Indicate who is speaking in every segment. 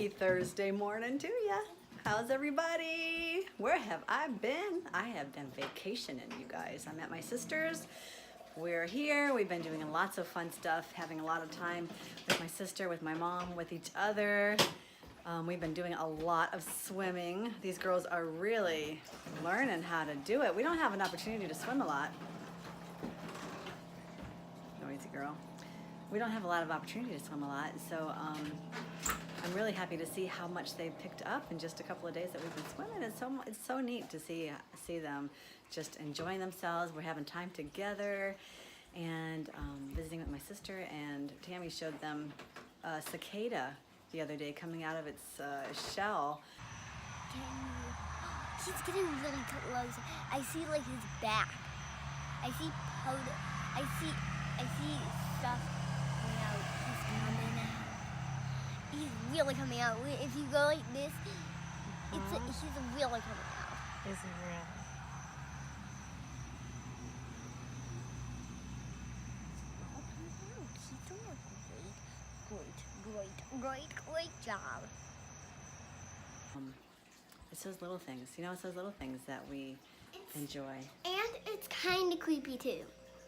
Speaker 1: Happy Thursday morning to ya. How's everybody? Where have I been? I have been vacationing, you guys. I'm at my sister's. We're here. We've been doing lots of fun stuff, having a lot of time with my sister, with my mom, with each other. We've been doing a lot of swimming. These girls are really learning how to do it. We don't have an opportunity to swim a lot. Noisy girl. We don't have a lot of opportunity to swim a lot, so I'm really happy to see how much they've picked up in just a couple of days that we've been swimming. It's so neat to see them just enjoying themselves. We're having time together and visiting with my sister, and Tammy showed them a cicada the other day coming out of its shell.
Speaker 2: He's getting really close. I see like his back. I see powder. I see stuff coming out. He's coming out. He's really coming out. If you go like this, he's really coming out.
Speaker 3: Is he really?
Speaker 2: He's doing a great job.
Speaker 1: It's those little things, it's those little things that we enjoy.
Speaker 2: And it's kind of creepy too.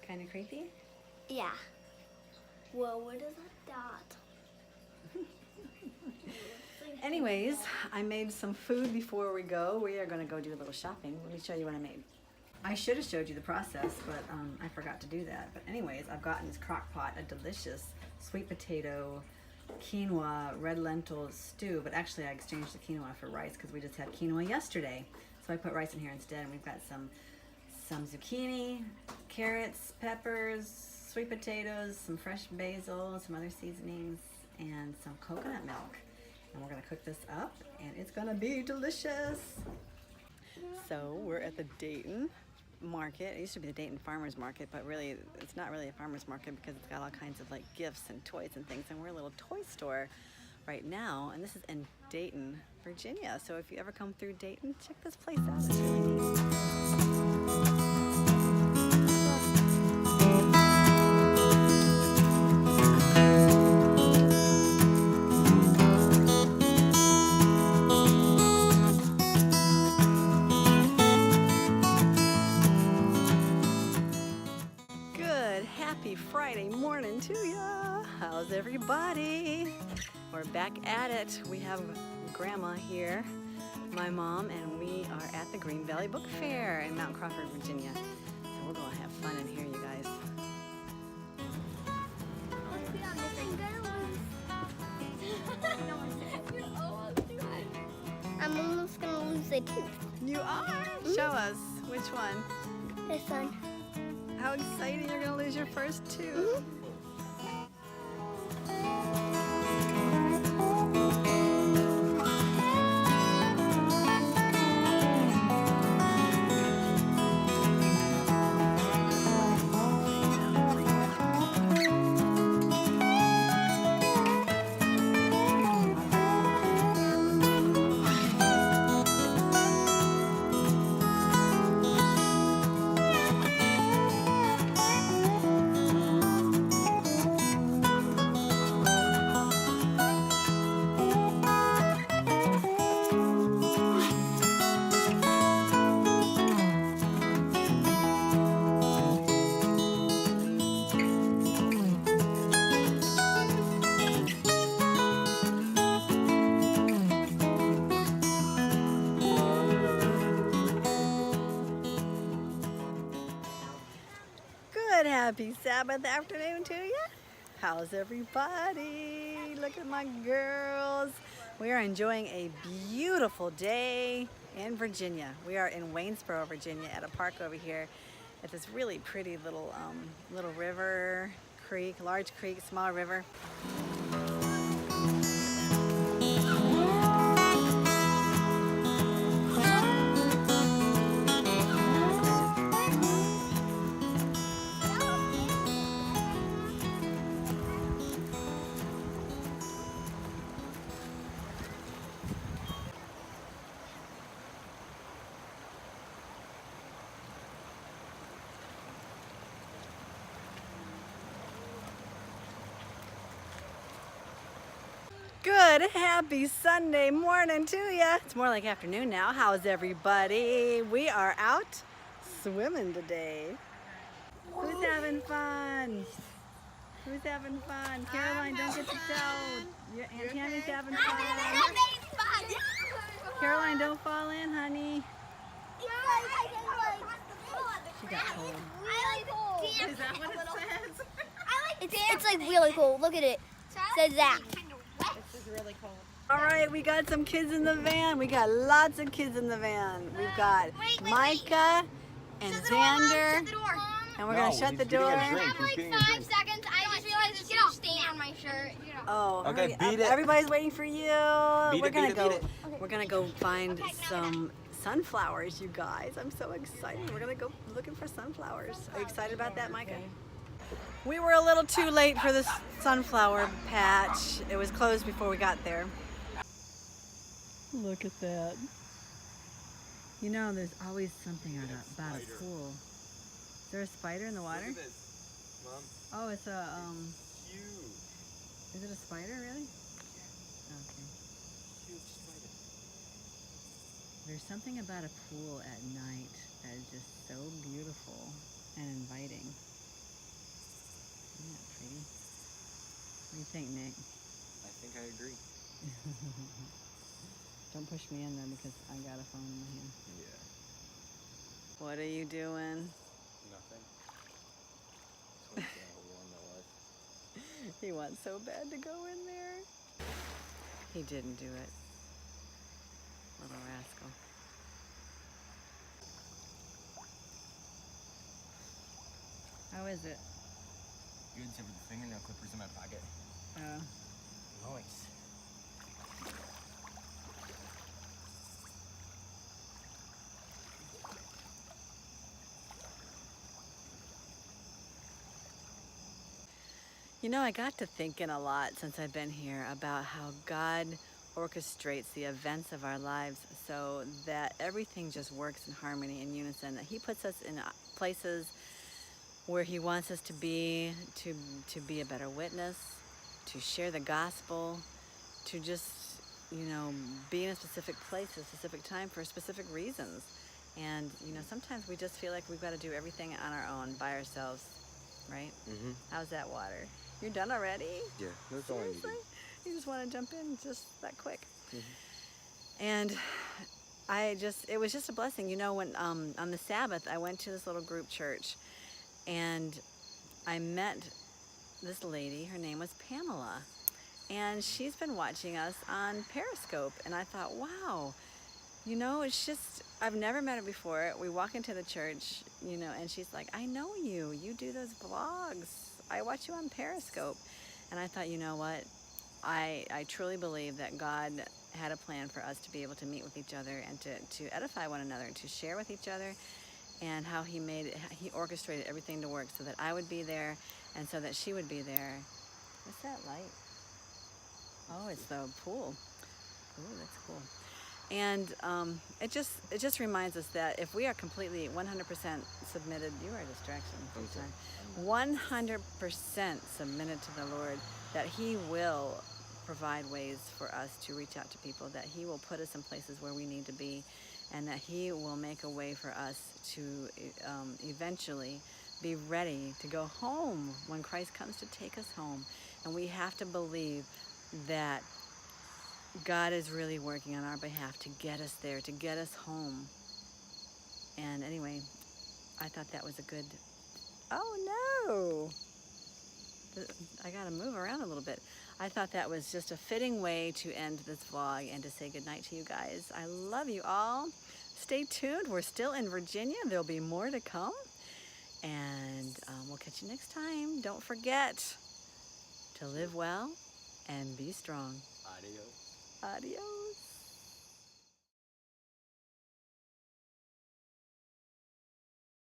Speaker 1: Kind of creepy?
Speaker 2: Yeah. Whoa, what is that dot?
Speaker 1: Anyways, I made some food before we go. We are going to go do a little shopping. Let me show you what I made. I should have showed you the process, but I forgot to do that. But anyways, I've gotten this crock pot, a delicious sweet potato, quinoa, red lentil stew. But actually I exchanged the quinoa for rice because we just had quinoa yesterday. So I put rice in here instead, and we've got some zucchini, carrots, peppers, sweet potatoes, some fresh basil, some other seasonings, and some coconut milk. And we're gonna cook this up, and it's gonna be delicious. So we're at the Dayton market. It used to be the Dayton Farmers Market, but really it's not really a farmers market because it's got all kinds of like gifts and toys and things, and we're a little toy store right now, and this is in Dayton, Virginia. So if you ever come through Dayton, check this place out. It's really neat. Happy Friday morning to ya. How's everybody? We're back at it. We have Grandma here, my mom, and we are at the Green Valley Book Fair in Mount Crawford, Virginia. So we're gonna have fun in here, you guys.
Speaker 2: I'm almost gonna lose a tooth.
Speaker 1: You are? Show us. Which one?
Speaker 2: This one.
Speaker 1: How exciting, you're gonna lose your first tooth. Happy Sabbath afternoon to you. How's everybody? Look at my girls. We are enjoying a beautiful day in Virginia. We are in Waynesboro, Virginia, at a park over here at this really pretty little river, creek, large creek, small river. Good, happy Sunday morning to ya. It's more like afternoon now. How's everybody? We are out swimming today. Who's having fun? Who's having fun? Caroline, don't get your toe. Your Aunt Tammy's having fun. Caroline, don't fall in, honey. She got cold.
Speaker 3: Is that what it says?
Speaker 2: It's like really cool. Look at it. It says that.
Speaker 3: This is really cold.
Speaker 1: All right, we got some kids in the van. We got lots of kids in the van. We've got Micah and Xander, and we're gonna shut the door.
Speaker 2: I have like 5 seconds. I just realized there's a stain on my shirt.
Speaker 1: Oh,
Speaker 4: Okay,
Speaker 1: hurry
Speaker 4: beat
Speaker 1: up.
Speaker 4: it.
Speaker 1: Everybody's waiting for you.
Speaker 4: Beat
Speaker 1: We're
Speaker 4: it,
Speaker 1: gonna
Speaker 4: beat it,
Speaker 1: go.
Speaker 4: beat it.
Speaker 1: We're gonna go find some sunflowers, you guys. I'm so excited. We're gonna go looking for sunflowers. Are you excited about that, Micah? We were a little too late for the sunflower patch. It was closed before we got there. Look at that. You know, there's always something about a pool. Is there a spider in the water?
Speaker 4: Look at this, Mom.
Speaker 1: Oh, it's a
Speaker 4: Huge.
Speaker 1: Is it a spider, really?
Speaker 4: Yeah.
Speaker 1: Okay.
Speaker 4: Huge spider.
Speaker 1: There's something about a pool at night that is just so beautiful and inviting. Isn't that pretty? What do you think, Nick?
Speaker 4: I think I agree.
Speaker 1: Don't push me in though because I got a phone in my hand.
Speaker 4: Yeah.
Speaker 1: What are you doing?
Speaker 4: Nothing. Just want to see how warm that was.
Speaker 1: He wants so bad to go in there. He didn't do it. Little rascal. How is it?
Speaker 4: Good, except for the fingernail clippers in my pocket. Nice.
Speaker 1: You know, I got to thinking a lot since I've been here about how God orchestrates the events of our lives so that everything just works in harmony and unison, that He puts us in places where He wants us to be a better witness, to share the gospel, to just, you know, be in a specific place at a specific time for specific reasons. And, you know, sometimes we just feel like we've got to do everything on our own, by ourselves, right?
Speaker 4: Mm-hmm.
Speaker 1: How's that water? You're done already?
Speaker 4: Yeah, that's all I needed.
Speaker 1: Seriously? You just want to jump in just that quick?
Speaker 4: Mm-hmm.
Speaker 1: And it was just a blessing. You know, when on the Sabbath, I went to this little group church, and I met this lady. Her name was Pamela, and she's been watching us on Periscope. And I thought, wow, you know, it's just, I've never met her before. We walk into the church, you know, and she's like, I know you. You do those vlogs. I watch you on Periscope. And I thought, you know what? I truly believe that God had a plan for us to be able to meet with each other and to edify one another, to share with each other, and how He orchestrated everything to work so that I would be there and so that she would be there. What's that light? Oh, it's the pool. Ooh, that's cool. And it just reminds us that if we are completely 100% submitted, you are a distraction. 100% submitted to the Lord, that He will provide ways for us to reach out to people, that He will put us in places where we need to be, and that He will make a way for us to eventually be ready to go home when Christ comes to take us home. And we have to believe that God is really working on our behalf to get us there, to get us home. And anyway, I thought that was a good... Oh no! I gotta move around a little bit. I thought that was just a fitting way to end this vlog and to say goodnight to you guys. I love you all. Stay tuned. We're still in Virginia. There'll be more to come. And we'll catch you next time. Don't forget to live well and be strong.
Speaker 4: Adios.
Speaker 1: Adios.